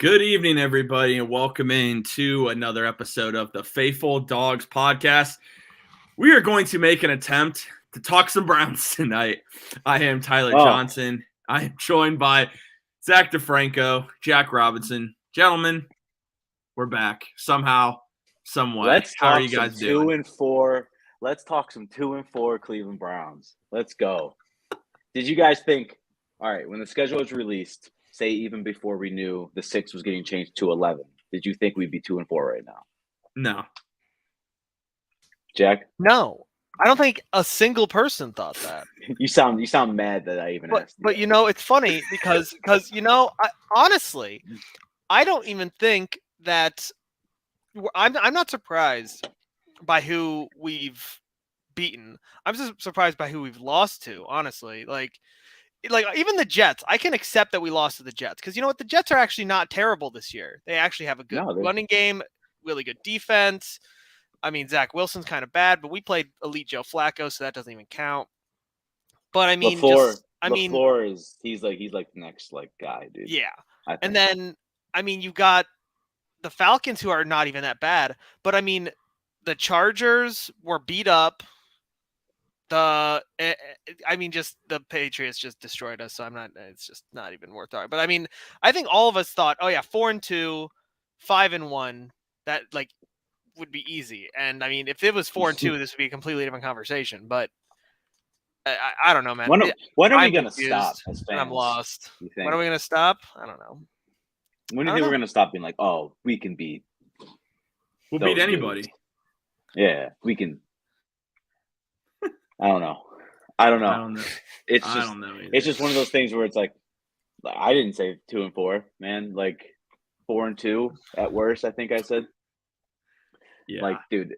Good evening, everybody, and welcome in to another episode of the Faithful Dogs podcast. We are going to make an attempt to talk some Browns tonight. I am Tyler Johnson. I am joined by Zach DeFranco, Jack Robinson. Gentlemen, we're back somehow, some way. How are you guys doing? 2-4. Let's talk some 2-4 Cleveland Browns. Let's go. Did you guys think, all right, when the schedule was released, say even before we knew the 6 was getting changed to 11, did you think we'd be 2-4 right now? No. Jack? No. I don't think a single person thought that. You sound mad that I even asked. But it's funny because honestly, I don't even think that I'm not surprised by who we've beaten. I'm just surprised by who we've lost to, honestly. Like even the Jets, I can accept that we lost to the Jets because you know what? The Jets are actually not terrible this year. They actually have a good running game, really good defense. I mean, Zach Wilson's kind of bad, but we played elite Joe Flacco, so that doesn't even count. But I mean, LaFleur he's like the next guy, dude. Yeah, and then you've got the Falcons who are not even that bad, but I mean, the Chargers were beat up. The Patriots just destroyed us, so it's just not even worth talking. But I mean, I think all of us thought, 4-2, 5-1, that would be easy. And I mean, if it was 4-2, this would be a completely different conversation. But I don't know, man. When are we going to stop as fans? I'm lost. When are we going to stop? I don't know. When do you think we're going to stop being like, oh, we can beat? We'll beat anybody. Dudes. Yeah, we can. I don't know. It's just one of those things where it's like, I didn't say 2-4, man. 4-2 at worst, I think I said. Yeah. Dude.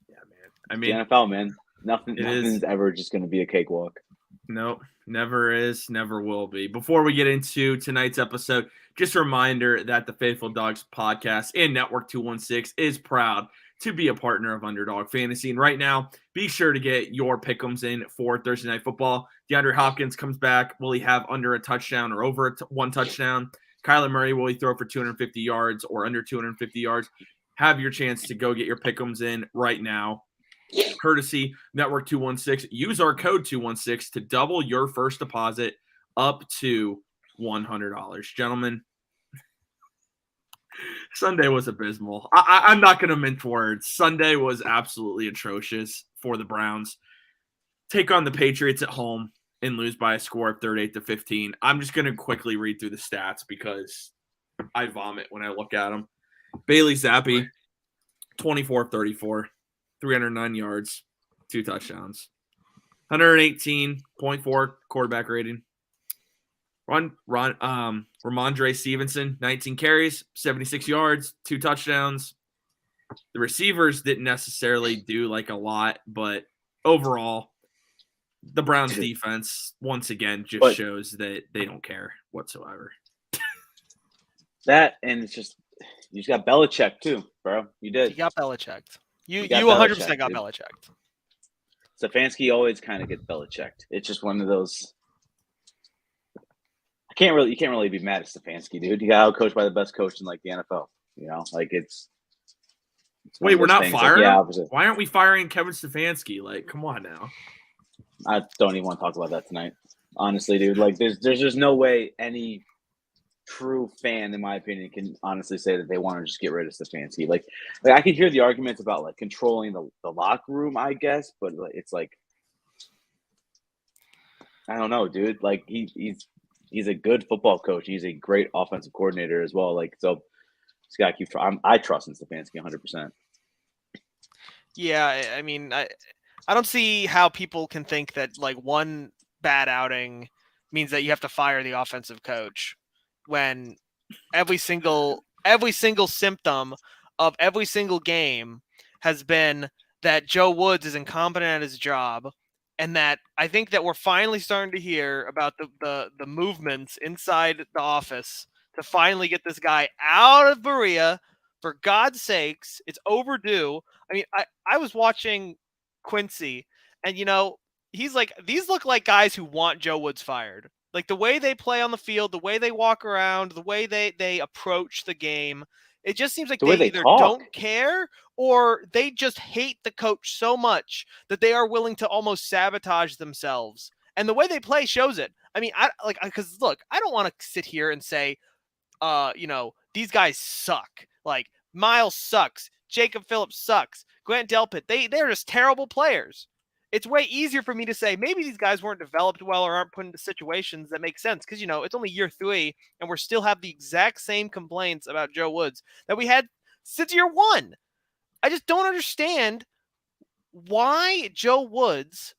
Yeah, man. I mean, the NFL, man. Nothing's ever just going to be a cakewalk. Nope, never is, never will be. Before we get into tonight's episode, just a reminder that the Faithful Dogs podcast and Network 216 is proud to be a partner of Underdog Fantasy. And right now, be sure to get your pick'ems in for Thursday Night Football. DeAndre Hopkins comes back. Will he have under a touchdown or over one touchdown? Kyler Murray, will he throw for 250 yards or under 250 yards? Have your chance to go get your pick'ems in right now. Courtesy Network 216. Use our code 216 to double your first deposit up to $100. Gentlemen, Sunday was abysmal. I'm not going to mince words. Sunday was absolutely atrocious for the Browns. Take on the Patriots at home and lose by a score of 38-15. I'm just going to quickly read through the stats because I vomit when I look at them. Bailey Zappi, 24-34, 309 yards, 2 touchdowns, 118.4 quarterback rating. Ramondre Stevenson, 19 carries, 76 yards, 2 touchdowns. The receivers didn't necessarily do a lot, but overall, the Browns defense once again just shows that they don't care whatsoever. That, and it's just, you just got Belichick too, bro. You did. You got Belichick. You 100% got Belichick. Stefanski always kind of gets Belichicked. It's just one of those. You can't really be mad at Stefanski, dude. You got out-coached by the best coach in the NFL. You know, it's wait, we're not firing him? Why aren't we firing Kevin Stefanski? Come on now. I don't even want to talk about that tonight. Honestly, dude. There's just no way any true fan, in my opinion, can honestly say that they want to just get rid of Stefanski. I can hear the arguments about controlling the locker room, I guess, but it's I don't know, dude. He's a good football coach. He's a great offensive coordinator as well. So just gotta keep trying. I trust in Stefanski 100%. Yeah, I mean, I don't see how people can think that one bad outing means that you have to fire the offensive coach when every single symptom of every single game has been that Joe Woods is incompetent at his job. And that I think that we're finally starting to hear about the movements inside the office to finally get this guy out of Berea. For God's sakes, it's overdue. I mean, I was watching Quincy, and he's these look like guys who want Joe Woods fired. Like the way they play on the field, the way they walk around, the way they approach the game, it just seems like The way they they either talk. don't care or they just hate the coach so much that they are willing to almost sabotage themselves. And the way they play shows it. I mean, because look, I don't want to sit here and say, these guys suck. Like Miles sucks, Jacob Phillips sucks, Grant Delpit. They're just terrible players. It's way easier for me to say maybe these guys weren't developed well or aren't put into situations that make sense because, it's only year 3 and we still have the exact same complaints about Joe Woods that we had since year 1. I just don't understand why Joe Woods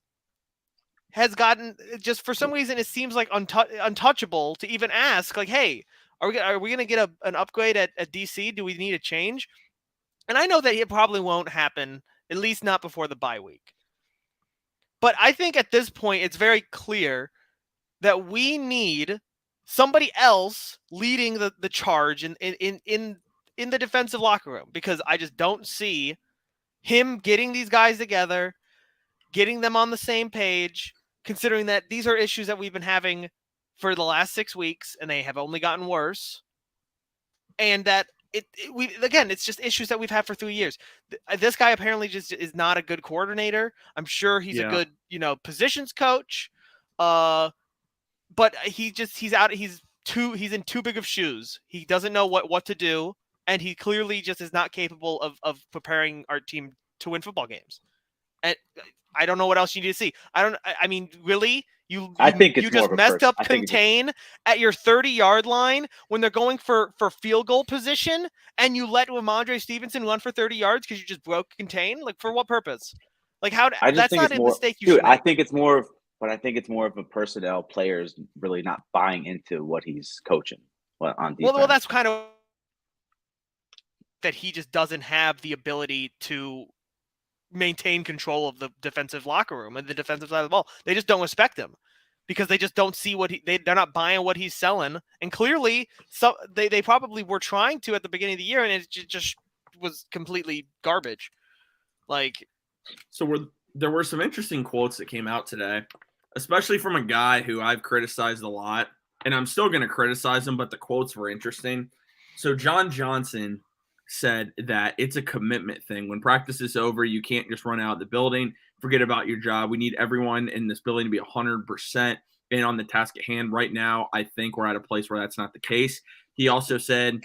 has gotten, just for some reason, it seems like untouchable to even ask, like, hey, are we going to get an upgrade at DC? Do we need a change? And I know that it probably won't happen, at least not before the bye week. But I think at this point, it's very clear that we need somebody else leading the charge in the defensive locker room, because I just don't see him getting these guys together, getting them on the same page, considering that these are issues that we've been having for the last 6 weeks and they have only gotten worse. And that it's just issues that we've had for 3 years. This guy apparently just is not a good coordinator. I'm sure he's a good, positions coach. But he's in too big of shoes. He doesn't know what to do. And he clearly just is not capable of preparing our team to win football games. And I don't know what else you need to see. I mean, really? I think it's you more just of a messed up I think contain at your 30-yard line when they're going for field goal position, and you let Ramondre Stevenson run for 30 yards because you just broke contain? Like, for what purpose? Like, that's not a mistake you should make. I think it's more of a personnel, players really not buying into what he's coaching on defense. Well, that's kind of that he just doesn't have the ability to maintain control of the defensive locker room and the defensive side of the ball. They just don't respect him because they just don't see they're not buying what he's selling. And clearly, they probably were trying to at the beginning of the year, and it just was completely garbage. There were some interesting quotes that came out today, especially from a guy who I've criticized a lot, and I'm still going to criticize him, but the quotes were interesting. So John Johnson said that it's a commitment thing. When practice is over, you can't just run out of the building, forget about your job. We need everyone in this building to be 100% in on the task at hand. Right now, I think we're at a place where that's not the case. He also said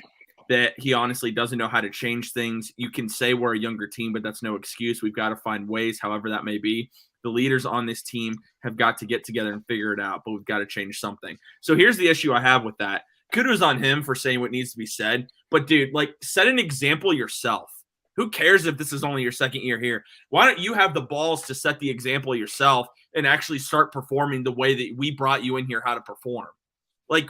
that he honestly doesn't know how to change things. You can say we're a younger team, but that's no excuse. We've got to find ways, however that may be. The leaders on this team have got to get together and figure it out, but we've got to change something. So here's the issue I have with that. Kudos on him for saying what needs to be said. But, dude, set an example yourself. Who cares if this is only your second year here? Why don't you have the balls to set the example yourself and actually start performing the way that we brought you in here how to perform?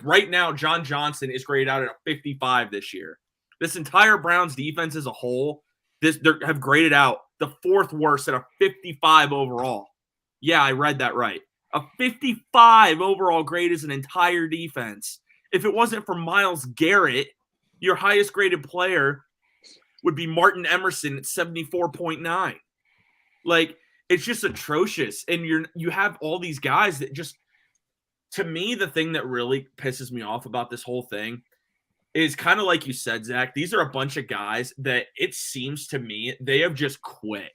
Right now, John Johnson is graded out at a 55 this year. This entire Browns defense as a whole, they have graded out the 4th worst at a 55 overall. Yeah, I read that right. A 55 overall grade is an entire defense. If it wasn't for Myles Garrett, your highest graded player would be Martin Emerson at 74.9. It's just atrocious. And you have all these guys that just, to me, the thing that really pisses me off about this whole thing is kind of like you said, Zach, these are a bunch of guys that it seems to me they have just quit.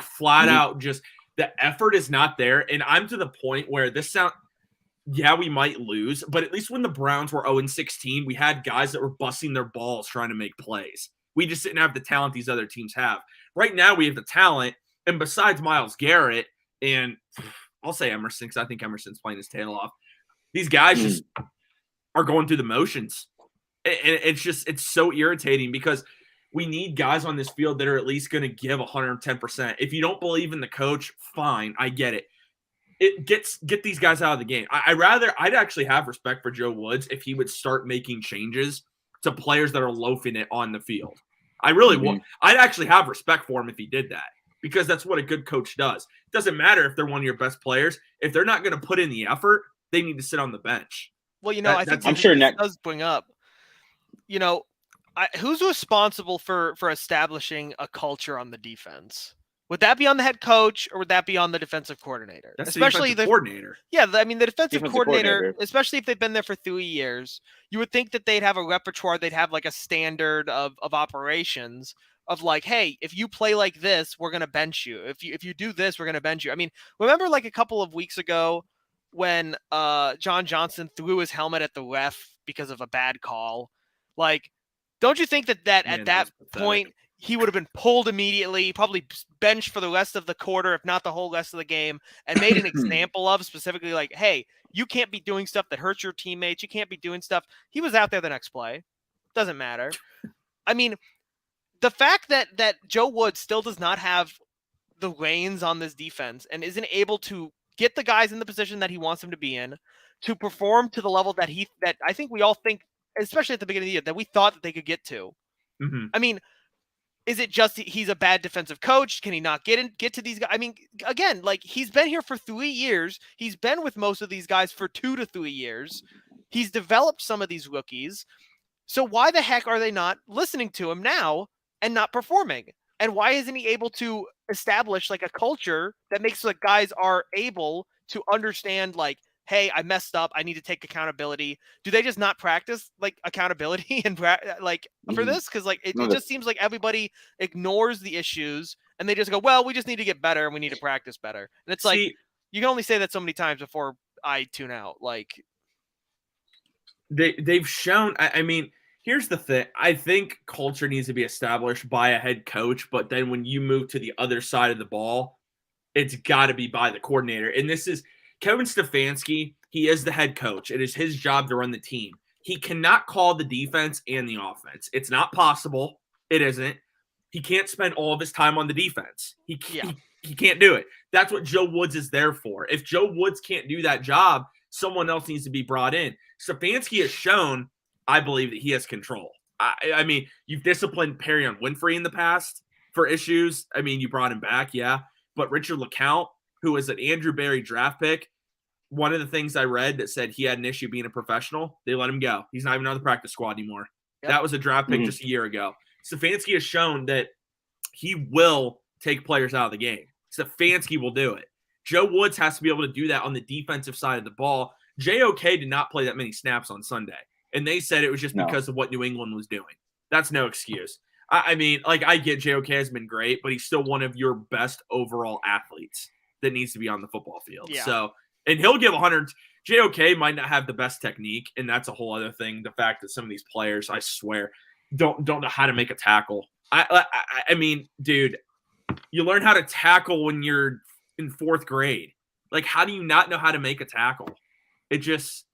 Flat out, just the effort is not there. And I'm to the point where yeah, we might lose, but at least when the Browns were 0-16, we had guys that were busting their balls trying to make plays. We just didn't have the talent these other teams have. Right now, we have the talent, and besides Myles Garrett, and I'll say Emerson because I think Emerson's playing his tail off, these guys just are going through the motions. And it's so irritating because we need guys on this field that are at least going to give 110%. If you don't believe in the coach, fine, I get it. Get these guys out of the game. I'd actually have respect for Joe Woods if he would start making changes to players that are loafing it on the field. I really would. I'd actually have respect for him if he did that because that's what a good coach does. It doesn't matter if they're one of your best players. If they're not going to put in the effort, they need to sit on the bench. Well, I think I'm sure that does bring up, who's responsible for establishing a culture on the defense? Would that be on the head coach or would that be on the defensive coordinator? That's Especially the coordinator. Yeah, I mean, the defensive Defensive coordinator, coordinator. especially if they've been there for 3 years, you would think that they'd have a repertoire, they'd have like a standard of operations of like, hey, if you play like this, we're gonna bench you. If you do this, we're gonna bench you. I mean, remember like a couple of weeks ago when John Johnson threw his helmet at the ref because of a bad call? Like, don't you think that at that point he would have been pulled immediately, probably benched for the rest of the quarter, if not the whole rest of the game, and made an example of specifically like, hey, you can't be doing stuff that hurts your teammates. You can't be doing stuff. He was out there the next play. Doesn't matter. I mean, the fact that Joe Woods still does not have the reins on this defense and isn't able to get the guys in the position that he wants them to be in, to perform to the level that I think we all think, especially at the beginning of the year, that we thought that they could get to. Mm-hmm. I mean, is it just he's a bad defensive coach? Can he not get to these guys? I mean, again, like he's been here for 3 years. He's been with most of these guys for 2 to 3 years. He's developed some of these rookies. So why the heck are they not listening to him now and not performing? And why isn't he able to establish like a culture that makes like guys are able to understand like, hey, I messed up. I need to take accountability. Do they just not practice like accountability and like for this? Because like it just seems like everybody ignores the issues and they just go, well, we just need to get better and we need to practice better. And it's like you can only say that so many times before I tune out. Like they've shown. I mean, here's the thing. I think culture needs to be established by a head coach, but then when you move to the other side of the ball, it's got to be by the coordinator. And this is Kevin Stefanski. He is the head coach. It is his job to run the team. He cannot call the defense and the offense. It's not possible. It isn't. He can't spend all of his time on the defense. He can't do it. That's what Joe Woods is there for. If Joe Woods can't do that job, someone else needs to be brought in. Stefanski has shown, I believe, that he has control. I mean, you've disciplined Perrion Winfrey in the past for issues. I mean, you brought him back, yeah. But Richard LeCount, who is an Andrew Berry draft pick, one of the things I read that said he had an issue being a professional, they let him go. He's not even on the practice squad anymore. Yep. That was a draft pick just a year ago. Stefanski has shown that he will take players out of the game. Stefanski will do it. Joe Woods has to be able to do that on the defensive side of the ball. JOK did not play that many snaps on Sunday, and they said it was just because of what New England was doing. That's no excuse. I mean, like, I get JOK has been great, but he's still one of your best overall athletes that needs to be on the football field. Yeah. So, and he'll give 100. JOK might not have the best technique, and that's a whole other thing. The fact that some of these players, I swear, don't know how to make a tackle. I mean, dude, you learn how to tackle when you're in 4th grade. Like, how do you not know how to make a tackle? It's just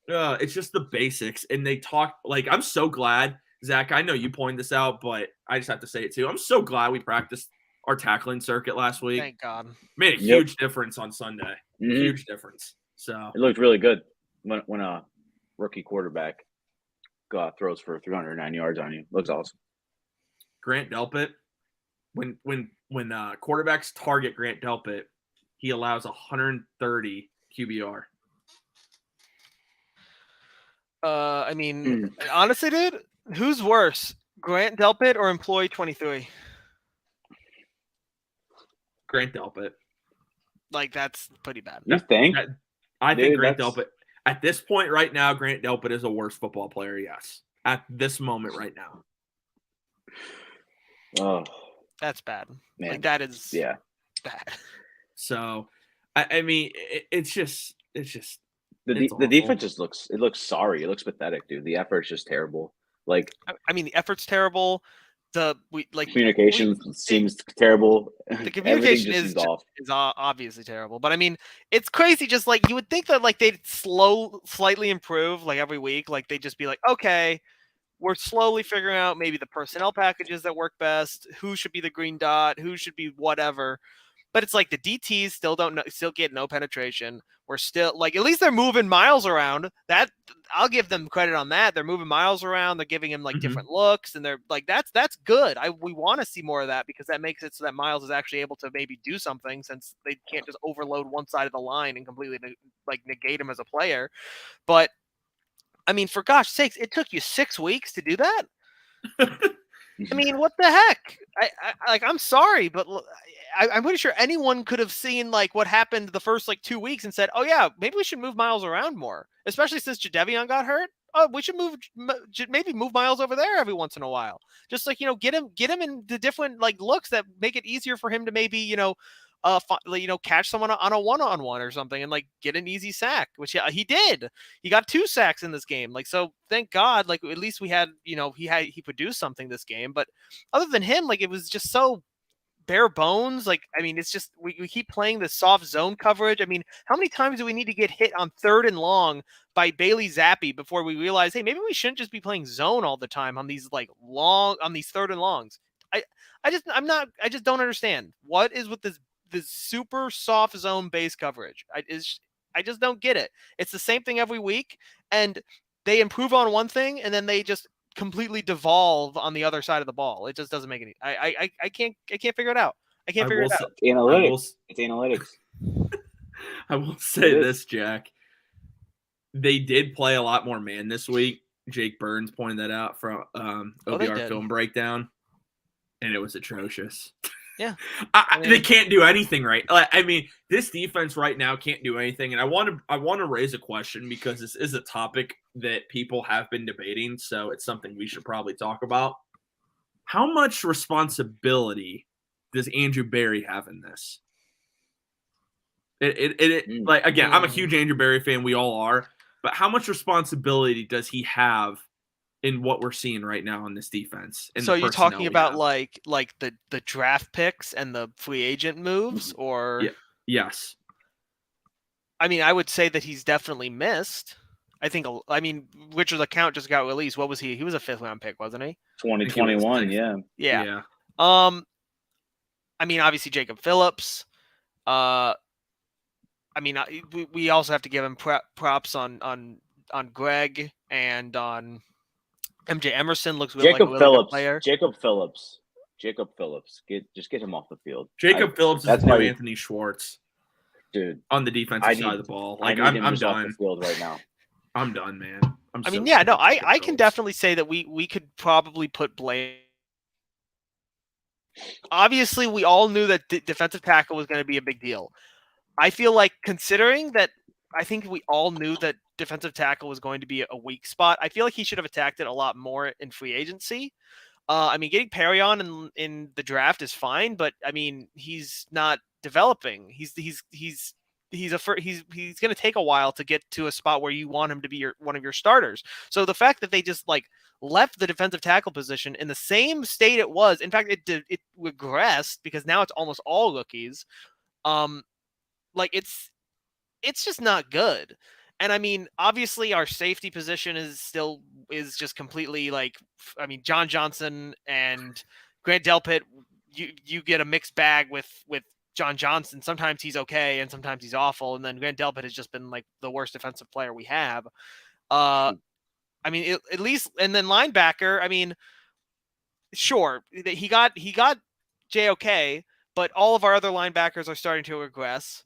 the basics. And they talk like, I'm so glad, Zach, I know you pointed this out, but I just have to say it too. I'm so glad we practiced our tackling circuit last week. Thank God. Made a huge difference on Sunday. Huge difference. So it looked really good when a rookie quarterback throws for 309 yards on you. Looks awesome. Grant Delpit, when quarterbacks target Grant Delpit, he allows 130 QBR. I mean, honestly, dude, who's worse, Grant Delpit or Employee 23? Grant Delpit. Like, that's pretty bad. You think? I think Grant Delpit, at this point right now, Grant Delpit is a worse football player, yes. At this moment right now. Oh. That's bad. Man. Like, that is bad. So, I mean, it's just the defense just looks sorry. It looks pathetic, dude. The effort's just terrible. Like, I mean, the effort's terrible. Communication seems terrible. The communication is obviously terrible. But I mean, it's crazy. Just like you would think that like they'd slightly improve like every week. Like they'd just be like, okay, we're slowly figuring out maybe the personnel packages that work best, who should be the green dot, who should be whatever. But it's like the DTs still get no penetration. We're still like, at least they're moving Miles around. That I'll give them credit on that. They're moving Miles around. They're giving him like different looks, and they're like, that's good. We want to see more of that because that makes it so that Miles is actually able to maybe do something, since they can't just overload one side of the line and completely like negate him as a player. But I mean, for gosh sakes, it took you 6 weeks to do that. I mean, what the heck? I'm sorry, but I'm pretty sure anyone could have seen like what happened the first like 2 weeks and said, "Oh yeah, maybe we should move Miles around more," especially since Jadeveon got hurt. Oh, we should maybe move Miles over there every once in a while. Just like get him in the different like looks that make it easier for him to maybe catch someone on a one-on-one or something and like get an easy sack, which he did. He got 2 sacks in this game. Like, so thank God, like at least we had, he produced something this game. But other than him, like it was just so bare bones. Like, I mean, it's just we keep playing the soft zone coverage. I mean, how many times do we need to get hit on 3rd and long by Bailey Zappi before we realize, hey, maybe we shouldn't just be playing zone all the time on these like on these 3rd and longs. I just don't understand what is with this super soft zone base coverage. I just don't get it. It's the same thing every week, and they improve on one thing, and then they just completely devolve on the other side of the ball. It just doesn't make any. I can't figure it out. I can't figure it out. It's analytics. I will say this, Jack. They did play a lot more man this week. Jake Burns pointed that out from OBR Film Breakdown, and it was atrocious. Yeah, they can't do anything right. I mean, this defense right now can't do anything. And I want to raise a question because this is a topic that people have been debating, so it's something we should probably talk about. How much responsibility does Andrew Berry have in this? Like, again, I'm a huge Andrew Berry fan. We all are. But how much responsibility does he have in what we're seeing right now in this defense? So you're talking about like the draft picks and the free agent moves, or yes? I mean, I would say that he's definitely missed. I mean, Richard's account just got released. What was he? He was a 5th round pick, wasn't he? 2021, yeah. I mean, obviously Jacob Phillips. I mean, we also have to give him props on Greg and on MJ Emerson. Looks like a really good player. Jacob Phillips. Just get him off the field. Jacob Phillips is new Anthony Schwartz, dude, on the defensive side of the ball. Like, I'm done. Off the field right now. I'm done, man. I can definitely say that we could probably put blame. Obviously, we all knew that defensive tackle was going to be a big deal. I feel like, considering that, I think we all knew that defensive tackle was going to be a weak spot. I feel like he should have attacked it a lot more in free agency. I mean, getting Perry on in the draft is fine, but I mean, he's not developing. He's going to take a while to get to a spot where you want him to be one of your starters. So the fact that they just like left the defensive tackle position in the same state it was, in fact, it regressed because now it's almost all rookies. Like it's just not good. And I mean, obviously our safety position is just completely like, I mean, John Johnson and Grant Delpit, you get a mixed bag with John Johnson. Sometimes he's okay and sometimes he's awful. And then Grant Delpit has just been like the worst defensive player we have. I mean, at least, and then linebacker, I mean, sure, he got JOK, but all of our other linebackers are starting to regress.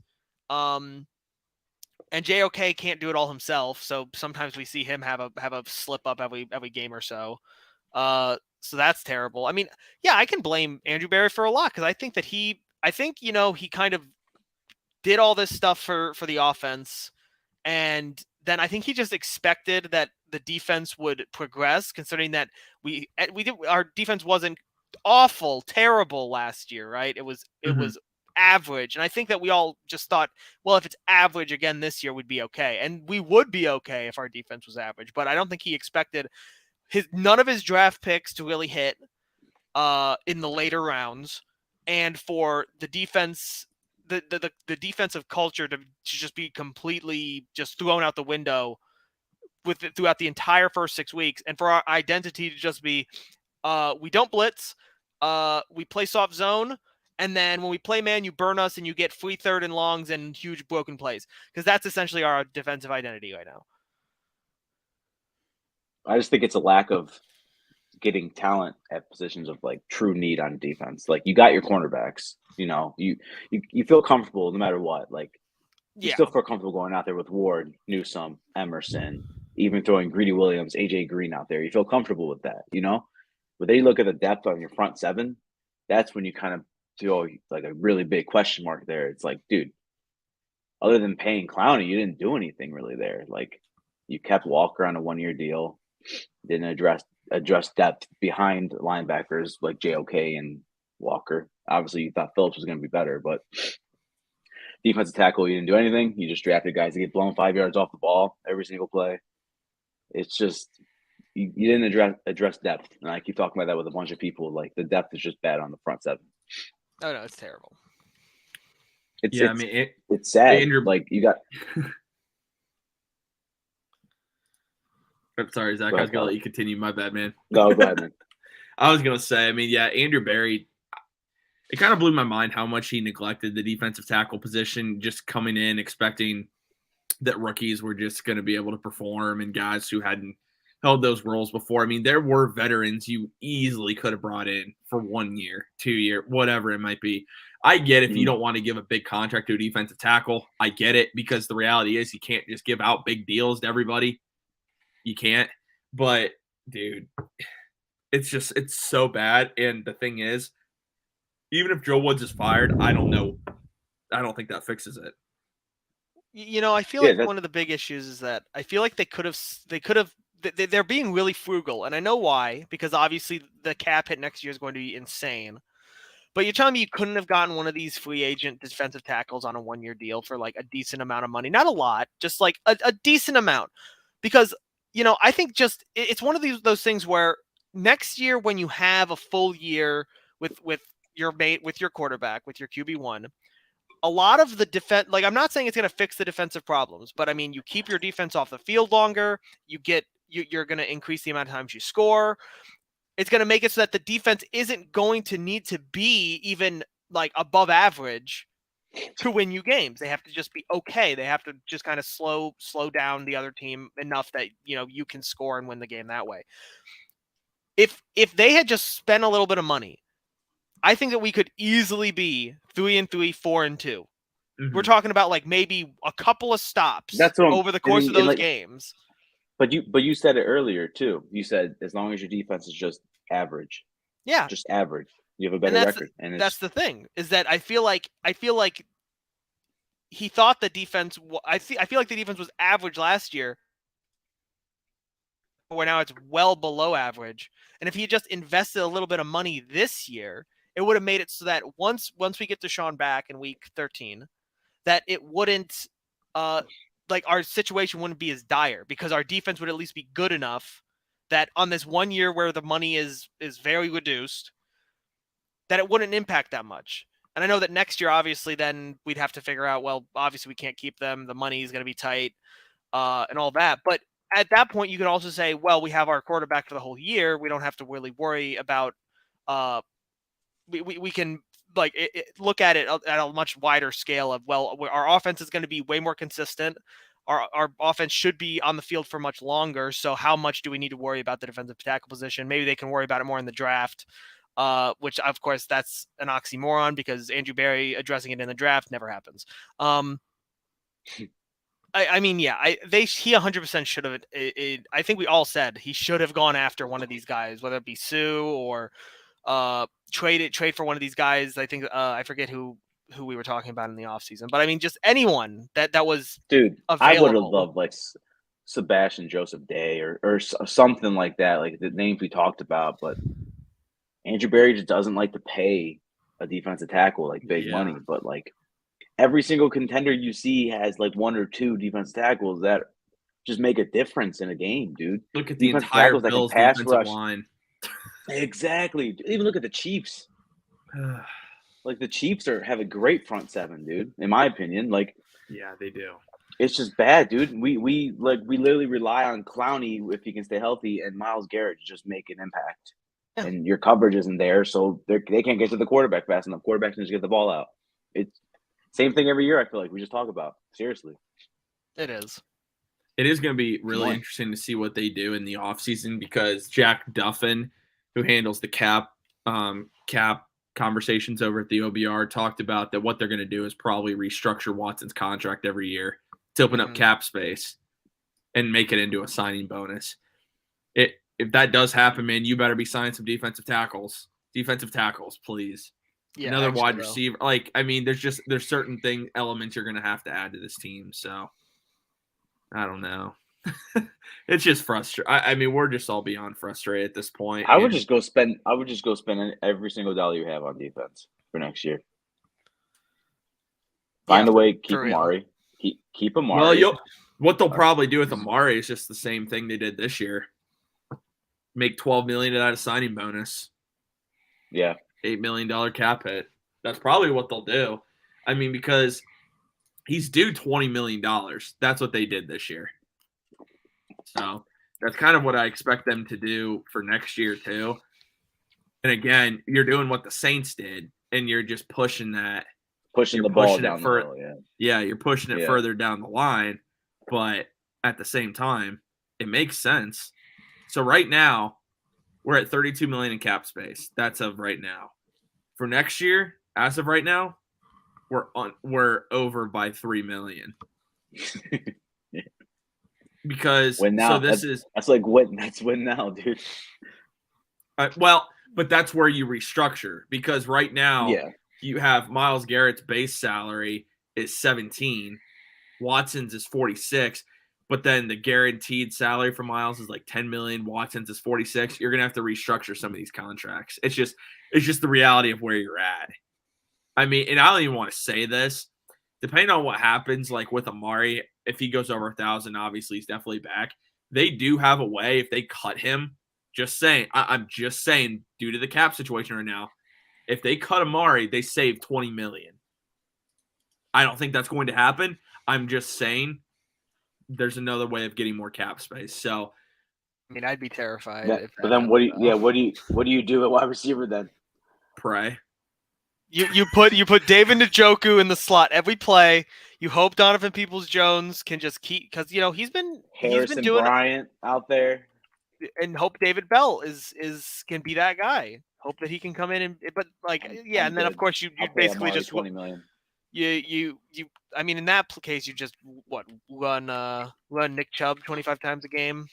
And JOK can't do it all himself, so sometimes we see him have a slip up every game or so. So that's terrible. I mean, yeah, I can blame Andrew Berry for a lot because I think he kind of did all this stuff for the offense, and then I think he just expected that the defense would progress, considering that our defense wasn't awful, terrible last year, right? It was average. And I think that we all just thought, well, if it's average again this year, we'd be okay. And we would be okay if our defense was average. But I don't think he expected none of his draft picks to really hit in the later rounds, and for the defense, the defensive culture to just be completely just thrown out the window throughout the entire first 6 weeks, and for our identity to just be we don't blitz, we play soft zone, and then when we play man, you burn us and you get free 3rd and longs and huge broken plays, because that's essentially our defensive identity right now. I just think it's a lack of getting talent at positions of like true need on defense. Like, you got your cornerbacks, you feel comfortable no matter what. Like, you still feel comfortable going out there with Ward, Newsome, Emerson, even throwing Greedy Williams, AJ Green out there. You feel comfortable with that, But then you look at the depth on your front seven, that's when you kind of feel like a really big question mark there. It's like, dude, other than paying Clowney, you didn't do anything really there. Like, you kept Walker on a 1-year deal, didn't address depth behind linebackers like JOK and Walker. Obviously, you thought Phillips was going to be better, but defensive tackle, you didn't do anything. You just drafted guys to get blown 5 yards off the ball every single play. It's just you didn't address depth, and I keep talking about that with a bunch of people. Like, the depth is just bad on the front seven. Oh no, it's terrible. It's sad. Andrew, like, you got. I'm sorry, Zach. I was gonna let you continue. My bad, man. No, go ahead, man. I was gonna say, Andrew Berry. It kind of blew my mind how much he neglected the defensive tackle position, just coming in expecting that rookies were just going to be able to perform and guys who hadn't held those roles before. There were veterans you easily could have brought in for 1 year, 2 year, whatever it might be. I get if you don't want to give a big contract to a defensive tackle. I get it, because the reality is you can't just give out big deals to everybody. You can't. But, dude, it's so bad. And the thing is, even if Joe Woods is fired, I don't know. I don't think that fixes it. I feel like one of the big issues is that I feel like they're being really frugal. And I know why, because obviously the cap hit next year is going to be insane. But you're telling me you couldn't have gotten one of these free agent defensive tackles on a 1-year deal for like a decent amount of money? Not a lot, just like a decent amount. Because, I think just it's one of those things where next year when you have a full year with your mate, with your quarterback, with your QB1, a lot of the defense, like, I'm not saying it's going to fix the defensive problems, but you keep your defense off the field longer. You're going to increase the amount of times you score. It's going to make it so that the defense isn't going to need to be even like above average to win you games. They have to just be okay. They have to just kind of slow down the other team enough that, you can score and win the game that way. If they had just spent a little bit of money, I think that we could easily be 3-3, 4-2. Mm-hmm. We're talking about like maybe a couple of stops over the course of those games. But you said it earlier too. You said as long as your defense is just average. Yeah. Just average. You have a better record. And that's the thing, is that I feel like he thought the defense I feel like the defense was average last year, where now it's well below average. And if he just invested a little bit of money this year, it would have made it so that once we get Deshaun back in week 13, that it wouldn't like our situation wouldn't be as dire, because our defense would at least be good enough that on this 1 year where the money is very reduced, that it wouldn't impact that much. And I know that next year, obviously, then we'd have to figure out, well, obviously we can't keep them. The money is going to be tight and all that. But at that point, you could also say, well, we have our quarterback for the whole year. We don't have to really worry about we can look at it at a much wider scale of, well, our offense is going to be way more consistent. Our offense should be on the field for much longer. So how much do we need to worry about the defensive tackle position? Maybe they can worry about it more in the draft, which of course that's an oxymoron, because Andrew Berry addressing it in the draft never happens. He 100% should have. I think we all said he should have gone after one of these guys, whether it be Sue or trade for one of these guys. I think I forget who we were talking about in the offseason, but just anyone that was available. I would have loved like Sebastian Joseph Day or something like that, like the names we talked about. But Andrew Berry just doesn't like to pay a defensive tackle like big money. But like every single contender you see has like 1 or 2 defensive tackles that just make a difference in a game, dude. Look at the entire Bills defensive line. Exactly. Even look at the Chiefs. Like the Chiefs have a great front seven, dude. In my opinion, like, yeah, they do. It's just bad, dude. We literally rely on Clowney if he can stay healthy, and Myles Garrett to just make an impact. Yeah. And your coverage isn't there, so they can't get to the quarterback fast enough. Quarterback can just get the ball out. It's same thing every year. I feel like we just talk about, seriously. It is. It is going to be really interesting to see what they do in the offseason, because Jack Duffin, who handles the cap conversations over at the OBR, talked about that what they're going to do is probably restructure Watson's contract every year to open up cap space and make it into a signing bonus. if that does happen, man, you better be signing some defensive tackles. Defensive tackles, please. Yeah, Another actually, wide though. receiver. Like, I mean, there's certain elements you're gonna have to add to this team. So I don't know. It's just frustrating. I mean, we're just all beyond frustrated at this point. I would and- just go spend. I would just go spend every single dollar you have on defense for next year. Find Yeah, a way, keep for real. Amari. Keep Amari. Well, what they'll probably do with Amari is just the same thing they did this year. Make $12 million out of signing bonus. Yeah. $8 million cap hit. That's probably what they'll do. I mean, because he's due $20 million. That's what they did this year. So that's kind of what I expect them to do for next year too. And again, you're doing what the Saints did, and you're just pushing that. Pushing the ball down the hill, Yeah, you're pushing it further down the line, but at the same time, it makes sense. So right now, we're at $32 million in cap space. That's of right now. For next year, as of right now, we're over by $3 million. Because win now. That's like win. That's win now, dude. Well, but that's where you restructure, because right now, you have Myles Garrett's base salary is 17, Watson's is 46, but then the guaranteed salary for Myles is like 10 million, Watson's is 46. You're gonna have to restructure some of these contracts. It's just the reality of where you're at. I mean, and I don't even want to say this. Depending on what happens, like with Amari, if he goes over 1,000, obviously he's definitely back. They do have a way if they cut him. Just saying, I'm just saying, due to the cap situation right now, if they cut Amari, they save $20 million. I don't think that's going to happen. I'm just saying there's another way of getting more cap space. So, I mean, I'd be terrified. Yeah, but then what do you do at wide receiver then? Pray. You put David Njoku in the slot every play. You hope Donovan Peoples-Jones can just keep, because he's been doing Bryant out there, and hope David Bell can be that guy. Hope that he can come in and and then of course you basically just $20 million. You I mean, in that case you just run Nick Chubb 25 times a game.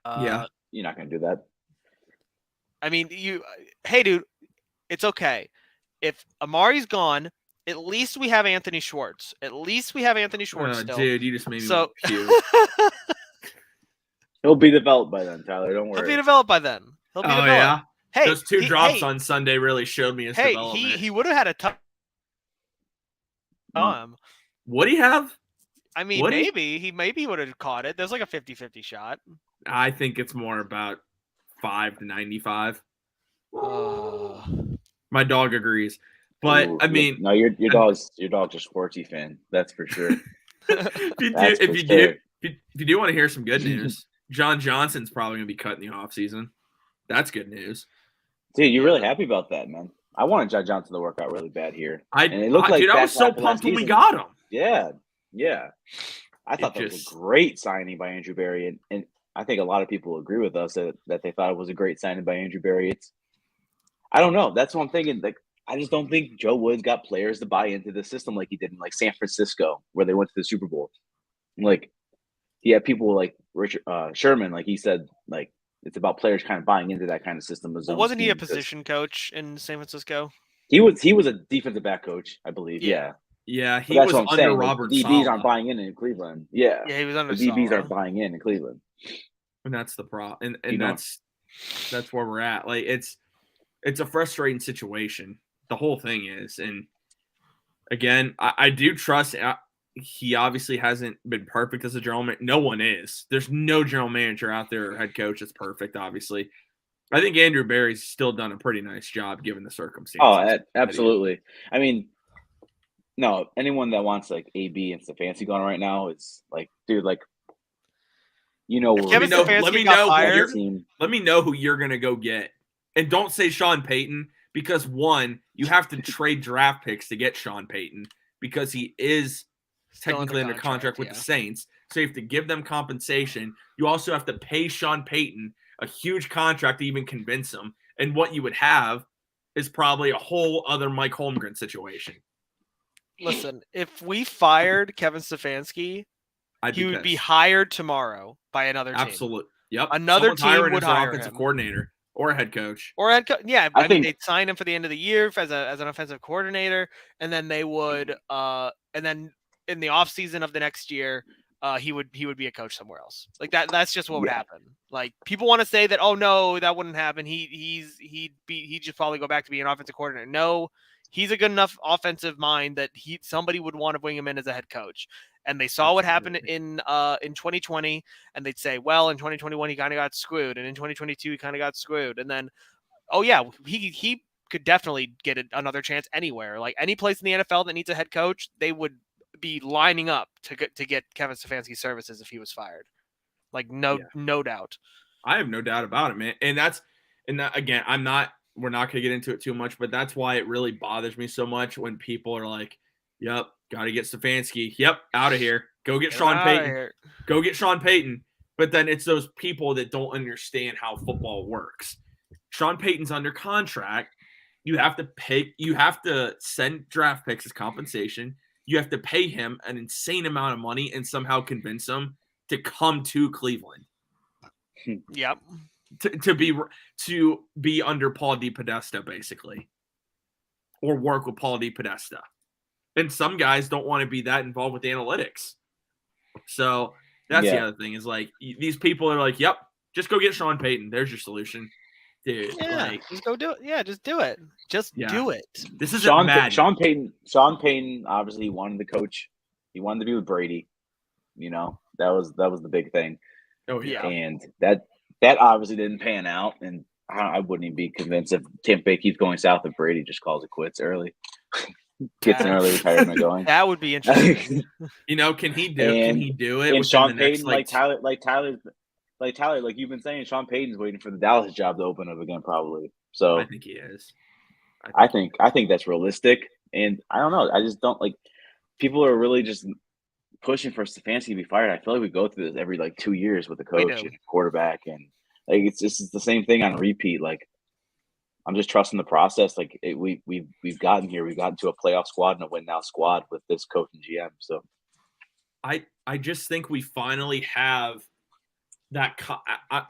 Yeah, you're not gonna do that. I mean, hey dude, it's okay. If Amari's gone, at least we have Anthony Schwartz. Still. Dude, you just made me puke. He'll be developed by then, Tyler. Don't worry. He'll be developed by then. Yeah. Hey, those two drops on Sunday really showed me his development. He would have had a tough time. Would he have? I mean, maybe he would have caught it. There's like a 50-50 shot. I think it's more about 5 to 95. My dog agrees. But I mean, no, your dog's a Schwartzy fan. That's for sure. If you do want to hear some good news, John Johnson's probably going to be cut in the offseason. That's good news. Dude, you're really happy about that, man. I wanted John Johnson to work out really bad here. I was so pumped when we got him. Yeah. I thought that was a great signing by Andrew Berry, and I think a lot of people agree with us that they thought it was a great signing by Andrew Berry. I don't know. That's what I'm thinking. Like, I just don't think Joe Woods got players to buy into the system like he did in like San Francisco, where they went to the Super Bowl. Like, he had people like Richard Sherman, like he said, like it's about players kind of buying into that kind of system. Wasn't he a position coach in San Francisco? He was a defensive back coach, I believe. Yeah, he was under Robert DBs Saleh. aren't buying in Cleveland. Yeah, he was under the DBs Saleh. aren't buying in Cleveland, and that's the problem. And that's where we're at. Like it's a frustrating situation. The whole thing is, and again, I do trust. He obviously hasn't been perfect as a general manager. No one is. There's no general manager out there or head coach that's perfect, obviously. I think Andrew Berry's still done a pretty nice job given the circumstances. Oh, absolutely. I mean, no, anyone that wants like AB and Stefanski going right now is like, dude, like, let me know who you're gonna go get. And don't say Sean Payton, because one, you have to trade draft picks to get Sean Payton because he is technically under contract with the Saints. So you have to give them compensation. You also have to pay Sean Payton a huge contract to even convince him. And what you would have is probably a whole other Mike Holmgren situation. Listen, if we fired Kevin Stefanski, he would be hired tomorrow by another team. Yep. Another Someone's team hiring would as their hire offensive him. coordinator or a head coach. Or yeah, I I mean think- they'd sign him for the end of the year as an offensive coordinator, and then they would and then in the offseason of the next year, he would be a coach somewhere else. Like that's just what would happen. Like people want to say that, oh no, that wouldn't happen. He'd just probably go back to being an offensive coordinator. No, he's a good enough offensive mind that somebody would want to bring him in as a head coach. And they saw what happened in 2020, and they'd say, well, in 2021 he kind of got screwed, and in 2022 he kind of got screwed, and then, oh yeah, he could definitely get another chance anywhere. Like any place in the NFL that needs a head coach, they would be lining up to get Kevin Stefanski's services if he was fired. Like no doubt. I have no doubt about it, man. And again, we're not going to get into it too much, but that's why it really bothers me so much when people are like, yep, got to get Stefanski. Yep, out of here. Go get Sean Payton. Go get Sean Payton. But then it's those people that don't understand how football works. Sean Payton's under contract. You have to send draft picks as compensation. You have to pay him an insane amount of money and somehow convince him to come to Cleveland. Yep. To be under Paul DePodesta, basically. Or work with Paul DePodesta. And some guys don't want to be that involved with analytics. So that's the other thing is like these people are like, yep, just go get Sean Payton. There's your solution. Dude, just go do it. Yeah, just do it. Do it. This is mad. Sean Payton obviously wanted to coach. He wanted to be with Brady. You know, that was the big thing. Oh yeah. And that obviously didn't pan out. And I wouldn't even be convinced if Tampa Bay keeps going south if Brady just calls it quits early. Gets an early retirement going. That would be interesting. Can he do it? And Sean Payton, like Tyler, like you've been saying, Sean Payton's waiting for the Dallas job to open up again, probably. So I think he is. I think that's realistic. And I don't know. I just don't like people are really just pushing for Stefanski to be fired. I feel like we go through this every 2 years with a coach and quarterback, and like it's the same thing on repeat. Like I'm just trusting the process. Like we've gotten here. We've gotten to a playoff squad and a win now squad with this coach and GM. So I just think we finally have that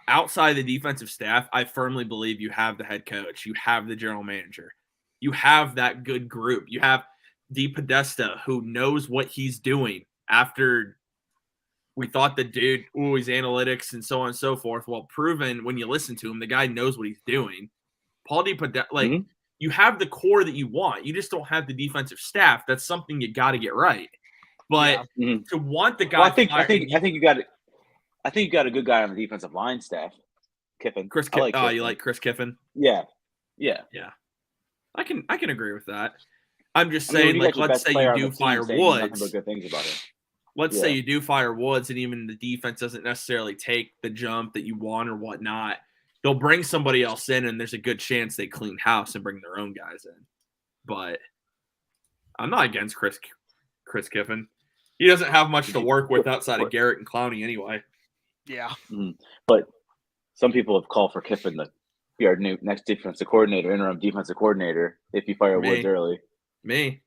outside the defensive staff. I firmly believe you have the head coach, you have the general manager, you have that good group. You have DePodesta who knows what he's doing. After we thought the dude, he's analytics and so on and so forth. Well, proven when you listen to him, the guy knows what he's doing. Paul DePodesta, you have the core that you want. You just don't have the defensive staff. That's something you got to get right. But to want the guy, I think you got it. I think you got a good guy on the defensive line staff, Kiffin. Kiffin. You like Chris Kiffin? Yeah. I can agree with that. I'm just saying, let's say you do fire Woods. Good things about it. Let's say you do fire Woods, and even the defense doesn't necessarily take the jump that you want or whatnot. They'll bring somebody else in, and there's a good chance they clean house and bring their own guys in. But I'm not against Chris Kiffin. He doesn't have much to work with outside of Garrett and Clowney anyway. Yeah. Mm-hmm. But some people have called for Kiffin to be our new next defensive coordinator, interim defensive coordinator, if you fire Woods early. Me.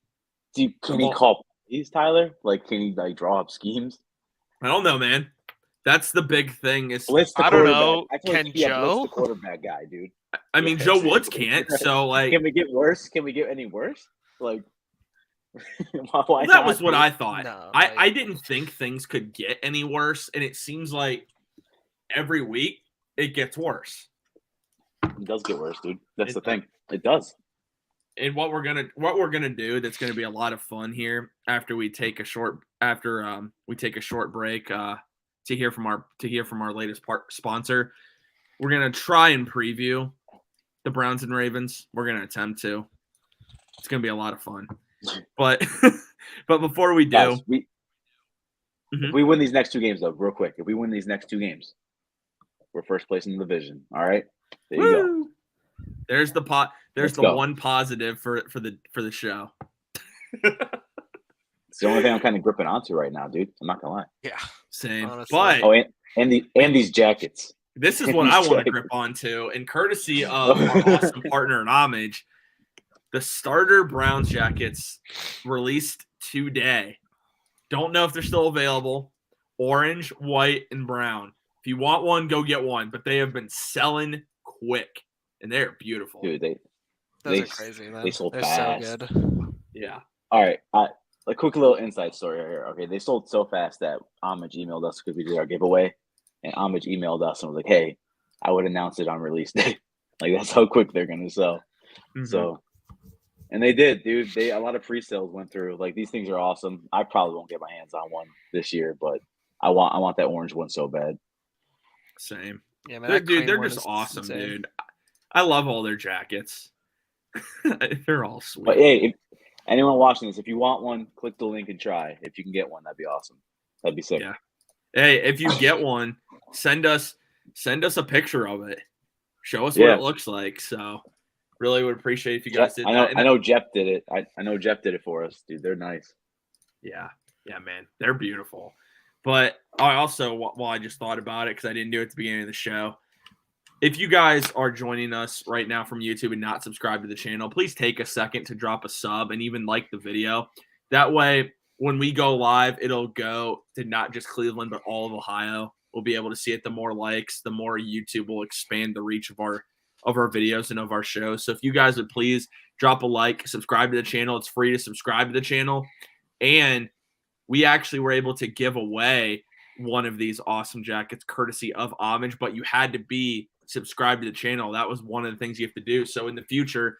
Can he call plays, Tyler? Can he draw up schemes? I don't know, man. That's the big thing. I don't know. Can Blitz Joe? the quarterback guy, dude. I mean, Joe Woods can't. So can we get worse? Can we get any worse? Why that was what I thought. No, I didn't think things could get any worse, and it seems like every week it gets worse. It does get worse, dude. That's the thing. It does. And what we're gonna do that's gonna be a lot of fun here after we take a short break to hear from our latest sponsor. We're gonna try and preview the Browns and Ravens. We're gonna attempt to. It's gonna be a lot of fun. But before we do, guys, if we win these next two games, though, real quick, if we win these next two games, we're first place in the division. All right, there you go. There's the There's one positive for the show. It's the only thing I'm kind of gripping onto right now, dude. I'm not gonna lie. Yeah, same. Honestly. But and these jackets. This is what I want to grip onto, and courtesy of our awesome partner in Homage, the starter Browns jackets released today. Don't know if they're still available. Orange, white, and brown. If you want one, go get one. But they have been selling quick, and they're beautiful. Dude, Those they are crazy, man. they sold They're fast. so good. Yeah. All right, a quick little inside story here. Okay, they sold so fast that Homage emailed us because we did our giveaway, and Homage emailed us and was like, "Hey, I would announce it on release day." Like that's how quick they're gonna sell. Mhm. So, and they did, dude. A lot of pre-sales went through. Like these things are awesome. I probably won't get my hands on one this year, but I want that orange one so bad. Same. Yeah, man. They're just awesome, insane. dude. I love all their jackets. They're all sweet. But hey, if anyone watching this, if you want one, click the link and try. If you can get one, that'd be awesome. That'd be sick. Yeah. Hey, if you get one, send us a picture of it. Show us what it looks like. So really would appreciate if you guys did that. I know Jeff did it. I know Jeff did it for us, dude. They're nice. Yeah, man, they're beautiful. But I also, while I just thought about it because I didn't do it at the beginning of the show, if you guys are joining us right now from YouTube and not subscribed to the channel, please take a second to drop a sub and even like the video. That way, when we go live, it'll go to not just Cleveland, but all of Ohio. We'll be able to see it. The more likes, the more YouTube will expand the reach of our videos and of our shows. So if you guys would please drop a like, subscribe to the channel. It's free to subscribe to the channel. And we actually were able to give away one of these awesome jackets courtesy of Homage, but you had to be subscribed to the channel. That was one of the things you have to do. So in the future,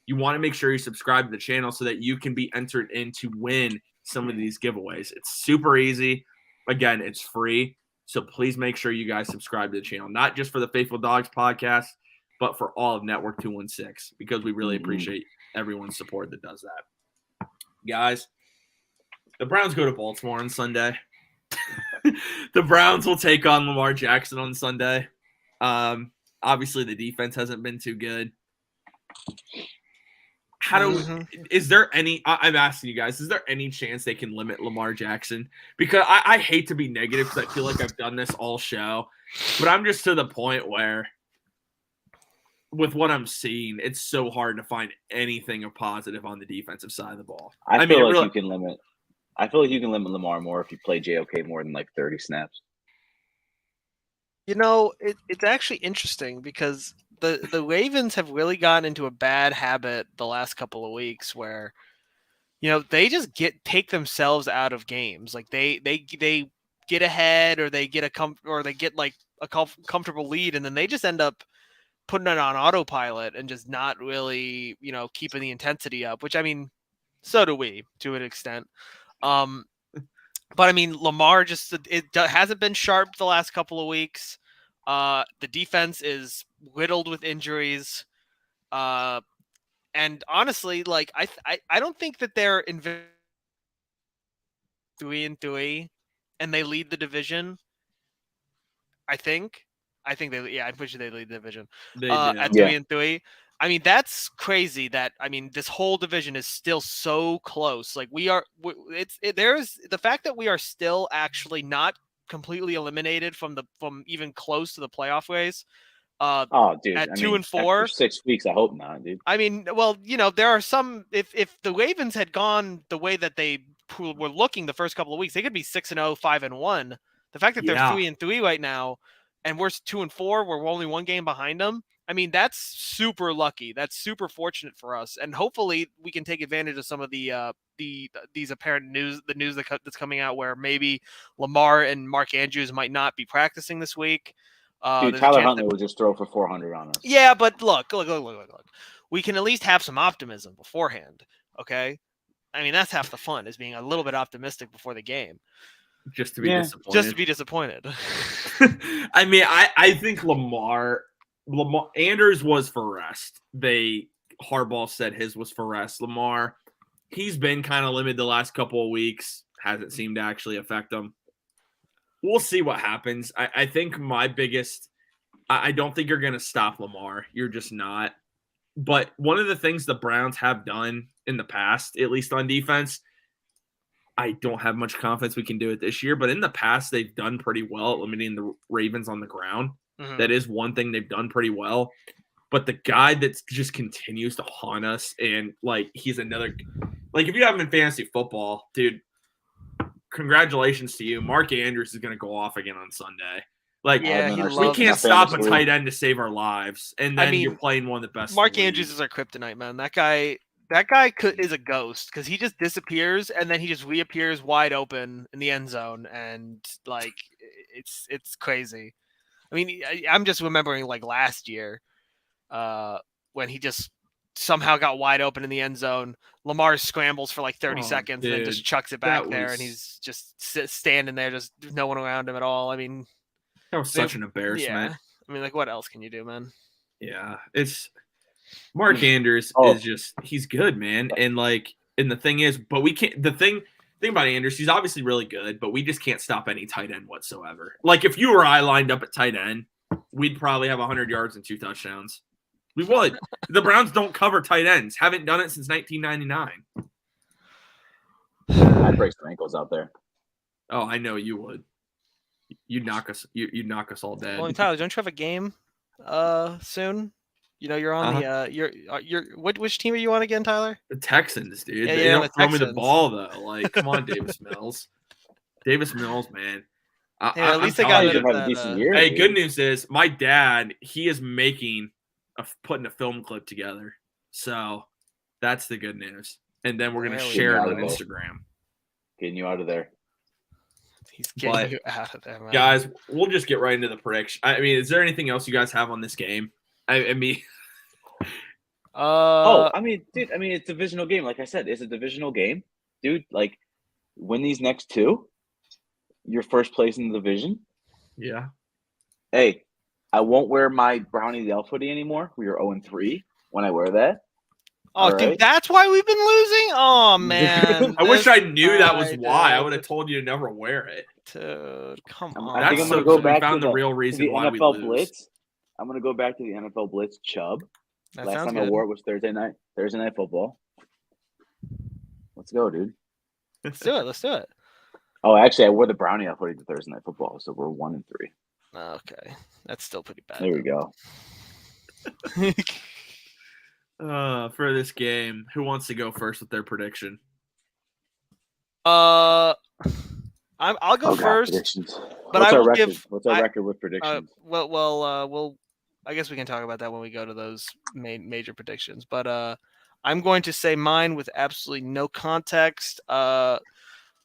you want to make sure you subscribe to the channel so that you can be entered in to win some of these giveaways. It's super easy. Again, it's free. So please make sure you guys subscribe to the channel, not just for the Faithful Dogs podcast, but for all of Network 216, because we really appreciate everyone's support that does that. Guys, the Browns go to Baltimore on Sunday. The Browns will take on Lamar Jackson on Sunday. Obviously, the defense hasn't been too good. Is there any? I'm asking you guys, is there any chance they can limit Lamar Jackson? Because I hate to be negative because I feel like I've done this all show, but I'm just to the point where, with what I'm seeing, it's so hard to find anything of positive on the defensive side of the ball. I feel like you can limit Lamar more if you play JOK more than like 30 snaps. You know, it's actually interesting because the Ravens have really gotten into a bad habit the last couple of weeks where, you know, they just take themselves out of games. Like they get ahead or they get like a comfortable lead, and then they just end up putting it on autopilot and just not really, you know, keeping the intensity up, which I mean, so do we to an extent. But I mean, Lamar hasn't been sharp the last couple of weeks. The defense is riddled with injuries. And honestly, like I don't think that they're 3-3 and they lead the division. I think I'm pretty sure they lead the division. At 3-3. I mean, that's crazy that, I mean, this whole division is still so close. Like there's the fact that we are still actually not completely eliminated from even close to the playoff race. Dude, at 2 and 4, after 6 weeks, I hope not, dude. I mean, well, you know, there are some, if the Ravens had gone the way that they were looking the first couple of weeks, they could be 6-0, 5-1. The fact that they're 3-3 right now, and we're 2 and 4, we're only one game behind them. I mean, that's super lucky. That's super fortunate for us, and hopefully we can take advantage of some of these apparent news that's coming out where maybe Lamar and Mark Andrews might not be practicing this week. Dude, Tyler Huntley will just throw for 400 on us. Yeah, but look. We can at least have some optimism beforehand, okay? I mean, that's half the fun, is being a little bit optimistic before the game. Just to be disappointed. Just to be disappointed. I mean, I think Lamar Andrews was for rest. Harbaugh said his was for rest. Lamar, he's been kind of limited the last couple of weeks. Hasn't seemed to actually affect him. We'll see what happens. I think my biggest – I don't think you're going to stop Lamar. You're just not. But one of the things the Browns have done in the past, at least on defense, I don't have much confidence we can do it this year. But in the past, they've done pretty well at limiting the Ravens on the ground. Mm-hmm. That is one thing they've done pretty well. But the guy that just continues to haunt us, and, like, he's another – like, if you have him in fantasy football, dude – congratulations to you. Mark Andrews is going to go off again on Sunday. Like, Yeah, he we we loves can't that stop a fantasy tight league. end to save our lives, and I then you're mean, playing one of the best. Mark in the league. Andrews is our kryptonite, man. That guy is a ghost because he just disappears and then he just reappears wide open in the end zone, and like it's crazy. I mean, I'm just remembering like last year, when he just somehow got wide open in the end zone. Lamar scrambles for like 30 Oh, seconds and then just dude, chucks it back that there, was- and he's just standing there, just no one around him at all. I mean, That was such an embarrassment. yeah. I mean, like, what else can you do, man? Yeah, it's Mark Andrews Oh. is just he's good, man. And the thing is, but we can't the thing about Andrews, he's obviously really good, but we just can't stop any tight end whatsoever. Like if you or I lined up at tight end, we'd probably have 100 yards and 2 touchdowns. We would. The Browns don't cover tight ends. Haven't done it since 1999. I'd break some ankles out there. Oh, I know you would. You'd knock us all dead. Well, Tyler, don't you have a game soon? You know, you're on the you're which team are you on again, Tyler? The Texans, dude. Yeah, They you're on don't the throw me the Texans. ball though. Like, come on, Davis Mills. Davis Mills, man. Hey, at least they I'm got telling rid you. of have a that. decent year. Hey, dude. good news is my dad, he is putting a film clip together. So that's the good news. And then we're going to There we share it go. on Instagram. Getting you out of there. He's getting But, you out of there, man. Guys, we'll just get right into the prediction. I mean, is there anything else you guys have on this game? I mean, I mean, dude, it's a divisional game. Like I said, it's a divisional game. Dude, like, win these next two, you're first place in the division. yeah. Hey, I won't wear my Brownie the Elf hoodie anymore. We are 0-3 when I wear that. Oh, dude, right. that's why we've been losing. Oh man, I wish I knew that was guy, why. I dude. would have told you to never wear it. Dude, come I on. think That's I'm going so to go cool. We back found to the real reason the why we NFL lose. Blitz. I'm going to go back to the NFL Blitz Chubb. That Last sounds time I good. wore it was Thursday night football. Let's go, dude. Let's do it. Let's do it. Oh, actually, I wore the Brownie Elf hoodie to Thursday night football, so we're 1-3. Okay, that's still pretty bad. There we go. For this game, who wants to go first with their prediction? I'll go Oh, God, first. predictions. But What's I our will record? give. What's our record with predictions? We'll. I guess we can talk about that when we go to those major predictions. But I'm going to say mine with absolutely no context. Browns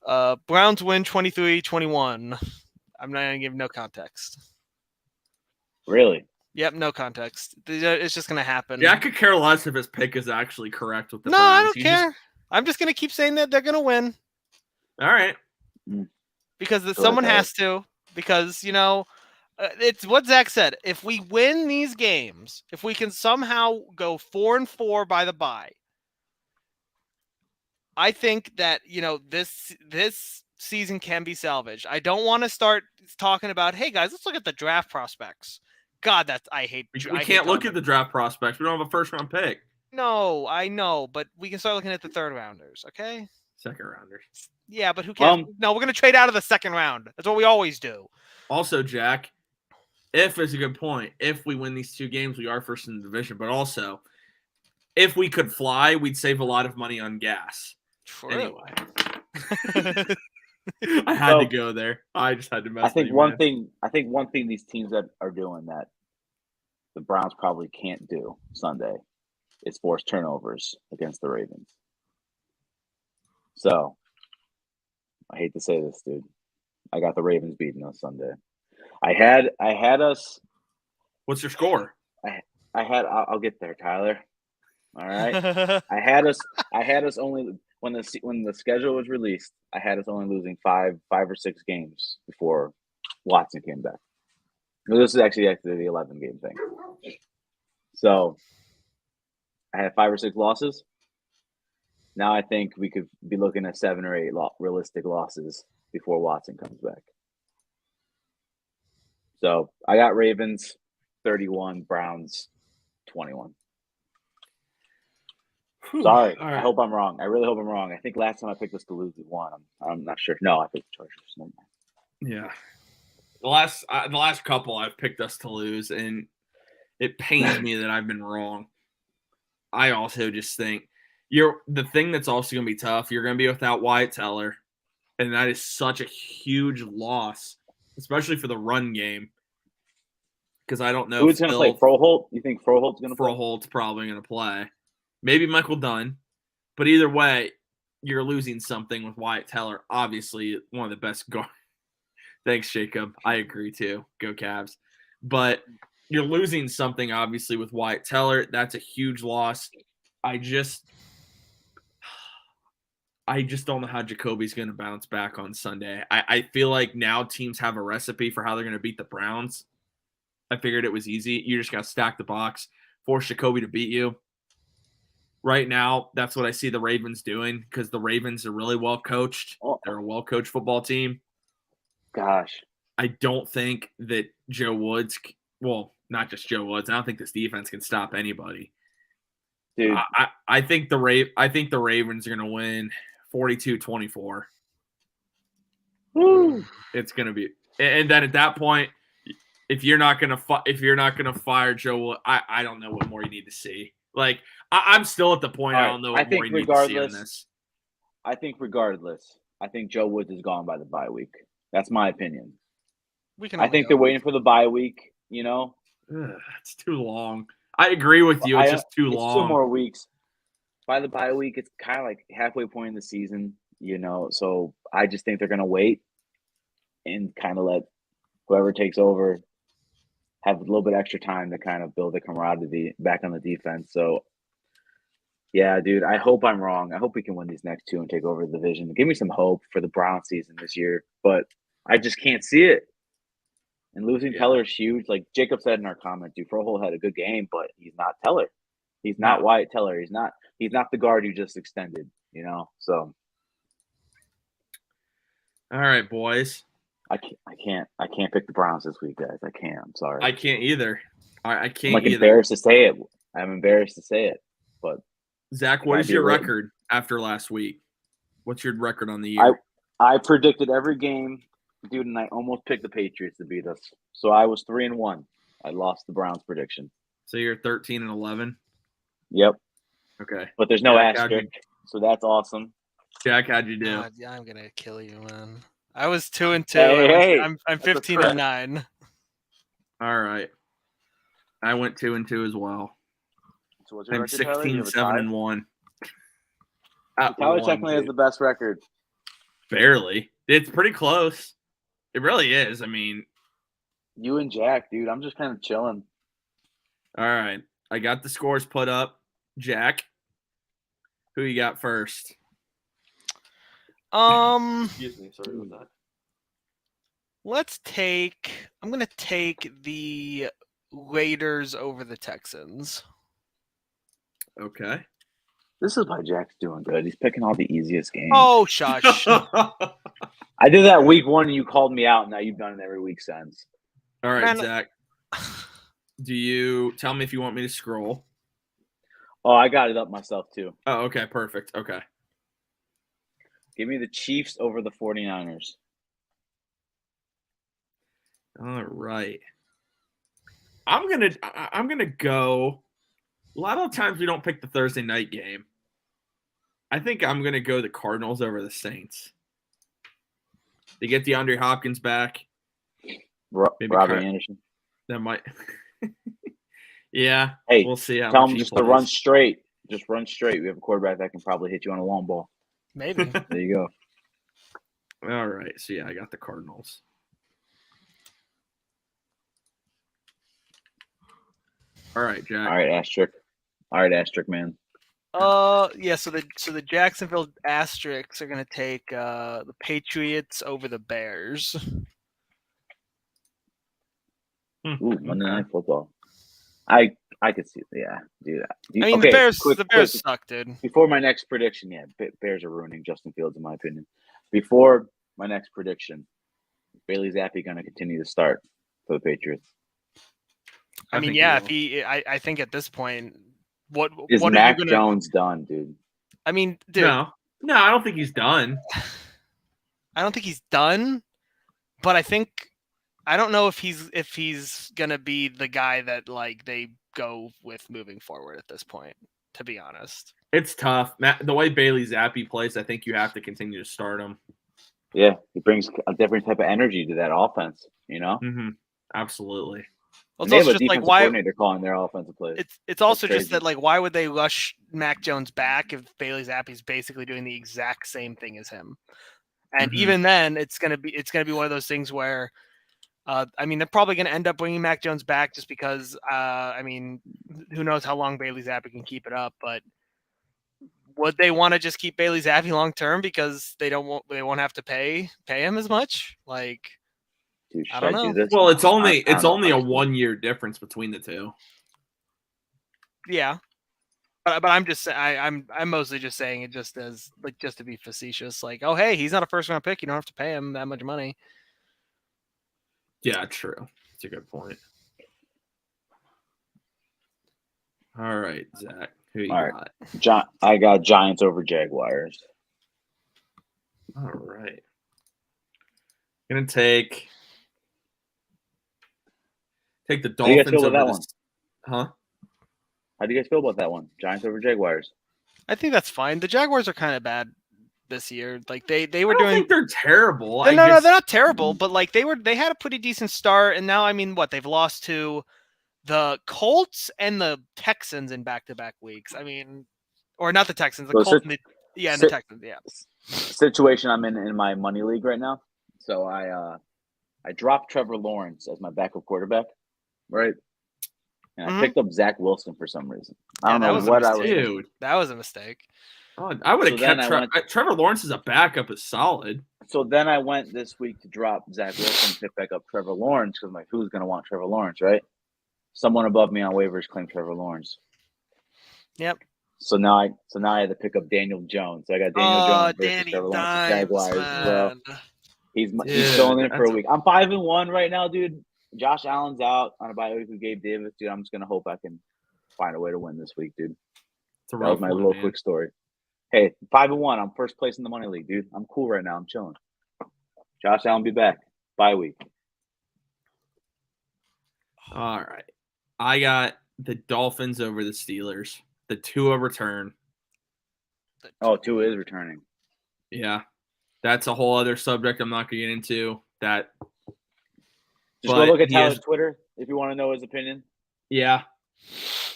win 23-21. I'm not gonna give no context. Really? Yep, no context. It's just gonna happen. Yeah, I could care less if his pick is actually correct with the No, Browns. I don't care. I'm just gonna keep saying that they're gonna win All right. because Go someone ahead. has to. Because it's what Zach said. If we win these games, if we can somehow go 4-4 by the bye, I think that this season can be salvaged. I don't want to start talking about, hey guys, let's look at the draft prospects. God, I hate. We can't look at the draft prospects. We don't have a first round pick. No, I know, but we can start looking at the third rounders. Okay. Second rounders. Yeah, but who cares? No, we're gonna trade out of the second round. That's what we always do. Also, Jack, if is a good point. If we win these 2 games, we are first in the division. But also, if we could fly, we'd save a lot of money on gas. True. Anyway. I had to go there. I just had to mess I think with you, one man. thing. I think one thing these teams that are doing that the Browns probably can't do Sunday is force turnovers against the Ravens. So, I hate to say this, dude. I got the Ravens beating us Sunday. I had us. What's your score? I'll get there, Tyler. All right. I had us only when the schedule was released. I had us only losing five or 6 games before Watson came back. No, this is actually the 11 game thing. So I had 5 or 6 losses. Now I think we could be looking at 7 or 8 realistic losses before Watson comes back. So I got Ravens 31, Browns 21. Sorry. All right. I hope I'm wrong. I really hope I'm wrong. I think last time I picked us to lose, we won. I'm not sure. No, I picked the Chargers. Never mind. Yeah. The last couple I've picked us to lose, and it pains me that I've been wrong. I also just think the thing that's also going to be tough, you're going to be without Wyatt Teller, and that is such a huge loss, especially for the run game. because I don't know Who's going to play? Froholt? You think Froholt's going to play? Froholt's probably going to play. Maybe Michael Dunn. But either way, you're losing something with Wyatt Teller. Obviously, one of the best guards. Thanks, Jacob. I agree, too. Go Cavs. But you're losing something, obviously, with Wyatt Teller. That's a huge loss. I just don't know how Jacoby's going to bounce back on Sunday. I feel like now teams have a recipe for how they're going to beat the Browns. I figured it was easy. You just got to stack the box, force Jacoby to beat you. Right now, that's what I see the Ravens doing because the Ravens are really well coached. They're a well coached football team. Gosh. I don't think that Joe Woods, well, not just Joe Woods. I don't think this defense can stop anybody. Dude, I think the Ravens are going to win 42-24. Woo. It's going to be, and then at that point, if you're not going to fire Joe Woods, I don't know what more you need to see. Like I'm still at the point I don't know what more you need to see on this. I think regardless, I think Joe Woods is gone by the bye week. That's my opinion. I think they're waiting for the bye week. You know, it's too long. I agree with you. It's just too long. 2 more weeks. By the bye week, it's kind of like halfway point in the season, you know. So I just think they're going to wait and kind of let whoever takes over have a little bit extra time to kind of build the camaraderie back on the defense. So, yeah, dude, I hope I'm wrong. I hope we can win these next 2 and take over the division. Give me some hope for the Browns season this year, but I just can't see it. And losing Teller is huge. Like Jacob said in our comment, dude, Froholt had a good game, but he's not Teller. He's not Wyatt Teller. He's not the guard you just extended, you know? So. All right, boys. I can't pick the Browns this week, guys. I can't. I'm sorry. I can't either. I can't I'm embarrassed to say it. I'm embarrassed to say it. But Zach, what is your record after last week? What's your record on the year? I predicted every game, dude, and I almost picked the Patriots to beat us. So I was 3-1. I lost the Browns prediction. So you're 13-11? Yep. Okay. But there's no asterisk, so that's awesome. Jack, how'd you do? I'm gonna kill you, man. I was 2-2. Hey, I'm 15-9. All right. I went 2-2 as well. So what's your I'm record, 16-7-1. Tyler technically has the best record. Barely. It's pretty close. It really is. I mean, you and Jack, dude. I'm just kind of chilling. All right. I got the scores put up. Jack, who you got first? Excuse me. Sorry about that. I'm going to take the Raiders over the Texans. Okay. This is why Jack's doing good. He's picking all the easiest games. Oh, shush. I did that week 1 and you called me out. Now you've done it every week since. All right, Zach. Do you tell me if you want me to scroll? Oh, I got it up myself too. Oh, okay. Perfect. Okay. Give me the Chiefs over the 49ers. All right. I'm gonna go. A lot of times we don't pick the Thursday night game. I think I'm gonna go the Cardinals over the Saints. They get DeAndre Hopkins back. Robbie Anderson. That might. Yeah. Hey, we'll see. Tell him just to run straight. Just run straight. We have a quarterback that can probably hit you on a long ball. Maybe. There you go. All right. So, yeah, I got the Cardinals. All right, Jack. All right, asterisk, man. Yeah. So the Jacksonville Asterisks are going to take the Patriots over the Bears. Ooh, Monday Night Football. I could see, yeah, do that. I mean, okay, the Bears suck, dude. Before my next prediction, yeah, Bears are ruining Justin Fields, in my opinion. Before my next prediction, Bailey Zappi going to continue to start for the Patriots. I mean, yeah, I think at this point, what Mac Jones done, dude? I mean, dude, no, I don't think he's done. I don't think he's done, but I don't know if he's gonna be the guy that like they go with moving forward at this point. To be honest, it's tough. The way Bailey Zappi plays, I think you have to continue to start him. Yeah, he brings a different type of energy to that offense. You know. Mm-hmm. Absolutely. Well, it's They have also a just like defensive why coordinator calling their offensive plays. it's also That's just that like why would they rush Mac Jones back if Bailey Zappi's basically doing the exact same thing as him? And Mhm. even then, it's gonna be one of those things where, I mean, they're probably gonna end up bringing Mac Jones back just because, I mean, who knows how long Bailey Zappi can keep it up, but would they want to just keep Bailey Zappi long term because they won't have to pay him as much? Like, Dude, I don't know. do this? Well, it's I only don't know a if I should. 1 year difference between the two. Yeah. But I'm just I'm mostly just saying it just as like just to be facetious, like, oh hey, he's not a first round pick, you don't have to pay him that much money. Yeah, true. That's a good point. All right, Zach, who you All got? I got Giants over Jaguars. All right. Gonna take the How do you guys Dolphins feel about over that this. one? Huh? How do you guys feel about that one? Giants over Jaguars. I think that's fine. The Jaguars are kind of bad this year. Like they were I don't doing. think they're terrible. No, they're not terrible, but like they had a pretty decent start, and now I mean, what they've lost to the Colts and the Texans in back-to-back weeks. I mean, or not the Texans, the So Colts, and the Texans. Yeah. Situation I'm in my money league right now. So I dropped Trevor Lawrence as my backup quarterback, right? And I picked up Zach Wilson for some reason. I don't know what I was. Dude, that was a mistake. Oh, I would have kept Trevor Lawrence as a backup is solid. So then I went this week to drop Zach Wilson and pick back up Trevor Lawrence because I'm like, who's going to want Trevor Lawrence, right? Someone above me on waivers claimed Trevor Lawrence. Yep. So now I had to pick up Daniel Jones. So I got Daniel Jones versus Trevor Lawrence Jaguars, bro. He's filling in for a week. I'm 5-1 right now, dude. Josh Allen's out on a bye week with Gabe Davis, dude. I'm just gonna hope I can find a way to win this week, dude. That was my little quick story. Hey, 5-1. I'm first place in the money league, dude. I'm cool right now. I'm chilling. Josh Allen be back. Bye week. All right. I got the Dolphins over the Steelers. The Tua return. Oh, Tua is returning. Yeah. That's a whole other subject I'm not going to get into. Just go look at Tyler's Twitter if you want to know his opinion. Yeah.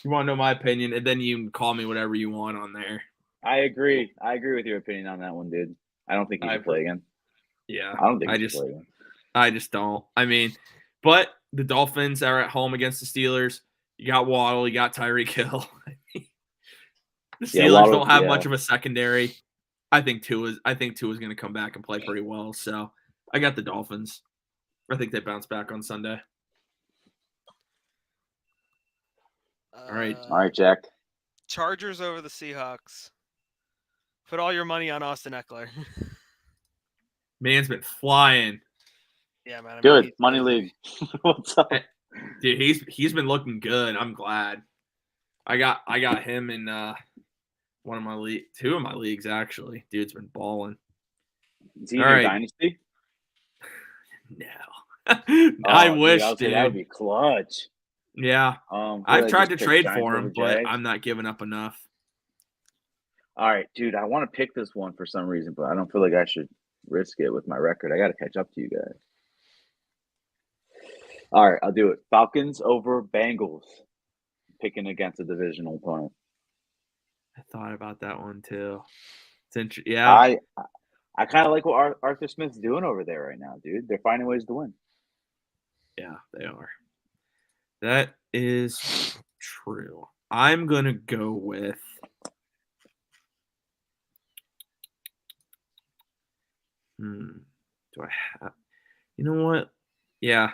You want to know my opinion, and then you can call me whatever you want on there. I agree. I agree with your opinion on that one, dude. I don't think he should play again. Yeah. I don't think he should play again. I just don't. I mean, but the Dolphins are at home against the Steelers. You got Waddle. You got Tyreek Hill. The Steelers don't have much of a secondary. I think Tua's going to come back and play pretty well. So I got the Dolphins. I think they bounce back on Sunday. All right, Jack. Chargers over the Seahawks. Put all your money on Austin Eckler. Man's been flying. Yeah, man. Good money league. What's up, dude? He's been looking good. I'm glad. I got him in two of my leagues actually. Dude's been balling. Is he in your dynasty? No. I wish, dude. That would be clutch. Yeah. I've tried to trade for him, but I'm not giving up enough. All right, dude. I want to pick this one for some reason, but I don't feel like I should risk it with my record. I got to catch up to you guys. All right, I'll do it. Falcons over Bengals. Picking against a divisional opponent. I thought about that one too. Yeah. I kind of like what Arthur Smith's doing over there right now, dude. They're finding ways to win. Yeah, they are. That is true. I'm going to go with do I have – you know what? Yeah.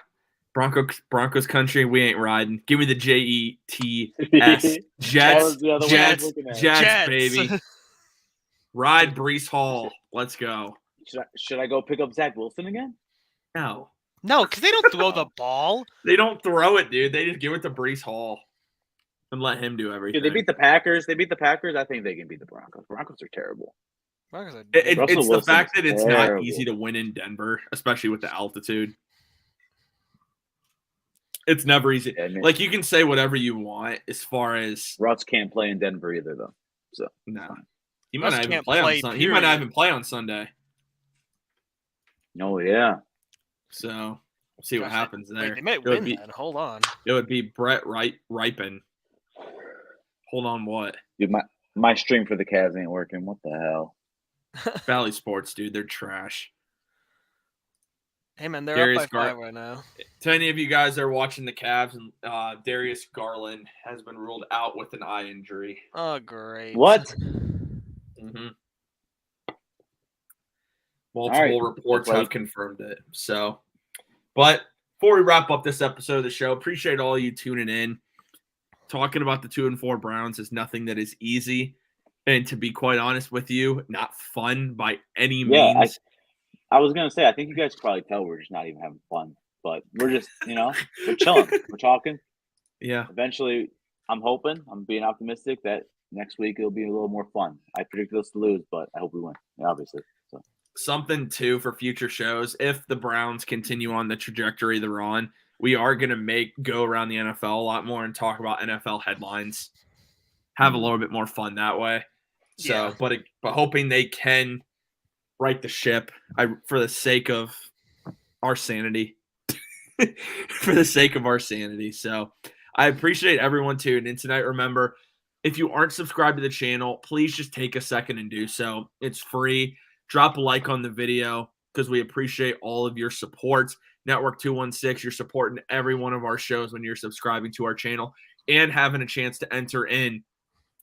Broncos country, we ain't riding. Give me the Jets. Jets, baby. Ride Breece Hall. Let's go. Should I go pick up Zach Wilson again? No, because they don't throw the ball. They don't throw it, dude. They just give it to Breece Hall and let him do everything. Dude, they beat the Packers. I think they can beat the Broncos. Broncos are terrible. It's the fact that it's not easy to win in Denver, especially with the altitude. It's never easy. Yeah, like, you can say whatever you want as far as Russ can't play in Denver either, though. So no, he might not even play on Sunday. He might not even play on Sunday. Oh yeah. So See what Gosh, happens there. Wait, they may win then. Hold on. It would be Brett Ripon. Hold on, what? Dude, my stream for the Cavs ain't working. What the hell? Valley Sports, dude, they're trash. Hey man, they're Darius up by 5 right now. To any of you guys that are watching the Cavs, and Darius Garland has been ruled out with an eye injury. Oh, great. What? Mm-hmm. Multiple reports have confirmed it. So, but before we wrap up this episode of the show, appreciate all you tuning in. Talking about the 2-4 Browns is nothing that is easy, and to be quite honest with you, not fun by any means. I was gonna say, I think you guys can probably tell we're just not even having fun, but we're just, we're chilling, we're talking. Yeah. Eventually, I'm being optimistic that next week it'll be a little more fun. I predicted us to lose, but I hope we win, obviously. So something too for future shows. If the Browns continue on the trajectory they're on, we are gonna go around the NFL a lot more and talk about NFL headlines. Have a little bit more fun that way. So, but hoping they can right the ship for the sake of our sanity. For the sake of our sanity. So I appreciate everyone tuning in tonight. Remember, if you aren't subscribed to the channel, please just take a second and do so. It's free. Drop a like on the video because we appreciate all of your support. Network 216, you're supporting every one of our shows when you're subscribing to our channel and having a chance to enter in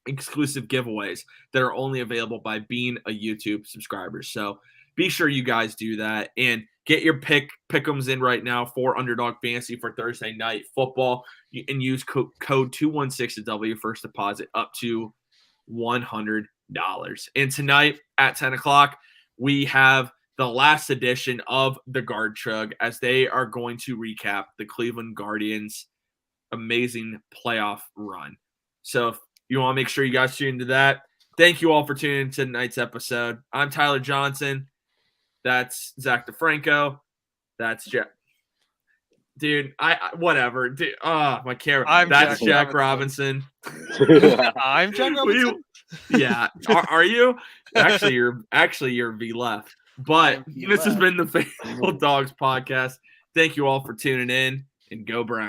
exclusive giveaways that are only available by being a YouTube subscriber. So be sure you guys do that and get your pick'ems in right now for Underdog Fantasy for Thursday night football, and use code 216 to double your first deposit up to $100. And tonight at 10 o'clock, we have the last edition of the Guard Chug as they are going to recap the Cleveland Guardians' amazing playoff run. So if you want to make sure you guys tune into that. Thank you all for tuning into tonight's episode. I'm Tyler Johnson. That's Zach DeFranco. That's Jack. Dude, whatever. Dude, my camera. That's Jack Robinson. I'm Jack Robinson. Yeah. Are you? Actually you're V left. But this has been the Faithful Dogs podcast. Thank you all for tuning in, and go Browns.